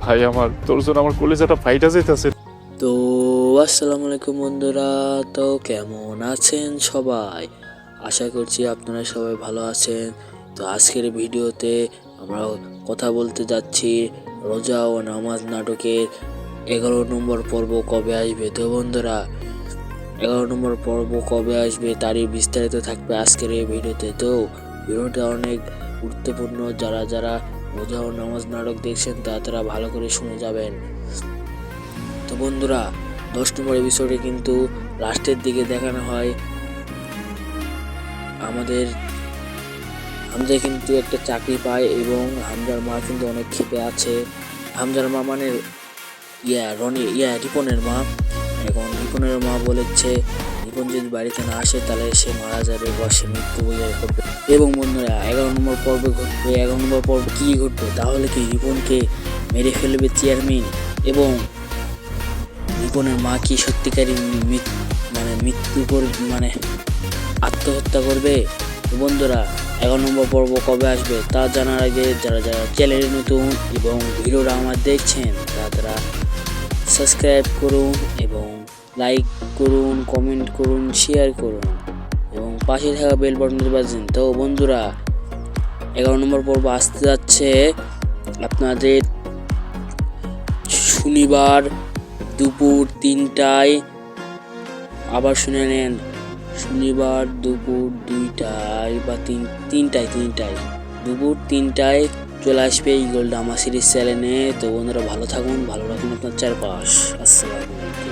ভাই আমার, তোর জন্য আমার কলেজাটা ফাইটা যাইতাছে। তো আসসালামু আলাইকুম বন্ধুরা, তো কেমন আছেন সবাই? আশা করছি আপনারা সবাই ভালো আছেন। তো আজকের ভিডিওতে আমরা কথা বলতে যাচ্ছি রোজা ও নামাজ নাটকের 11 নম্বর পর্ব কবে আসবে। তো বন্ধুরা, 11 নম্বর পর্ব কবে আসবে তারই বিস্তারিত থাকবে আজকের এই ভিডিওতে। তো ভিডিওটা অনেক গুরুত্বপূর্ণ, যারা যারা রোজা ও নামাজ নাটক দেখছেন তারা ভালো করে শুনে যাবেন। তো বন্ধুরা, 10 নম্বর এপিসোডে কিন্তু লাস্টের দিকে দেখানো হয় আমাদের হামজা কিন্তু একটা চাকরি পায় এবং হামজার মা কিন্তু অনেক ক্ষেপে আছে। হামজার মা মানে রিপনের মা। এখন রিপনের মা বলেছে রিপন যদি বাড়িতে না আসে তাহলে সে মারা যাবে বা সে মৃত্যু করবে। এবং বন্ধুরা, 11 নম্বর পর্বে ঘটবে, 11 নম্বর পর্ব কি ঘটবে, তাহলে কি রিপনকে মেরে ফেলবে চেয়ারম্যান এবং রিপনের মা কি সত্যিকারই আত্মহত্যা করবে? তো বন্ধুরা, 11 নম্বর পর্ব কবে আসবে তা জানার আগে যারা যারা চ্যানেলে নতুন এবং ভিডিওটা আমার দেখছেন তারা সাবস্ক্রাইব করুন এবং লাইক করুন, কমেন্ট করুন, শেয়ার করুন এবং পাশে থাকা বেল বাটনটি বাজিয়ে দিন। তো বন্ধুরা, 11 নম্বর পর্ব আসতে যাচ্ছে আপনাদের শনিবার দুপুর 3টায়। আবার শুনে নেন, শনিবার দুপুর 2টায় বা 3টায় দুপুর 3টায় চলে আসবে ইগল ড্রামা সিরিজ চ্যানেলে। তো বন্ধুরা, ভালো থাকুন, ভালো রাখুন আপনার চারপাশ। আসসালামু আলাইকুম।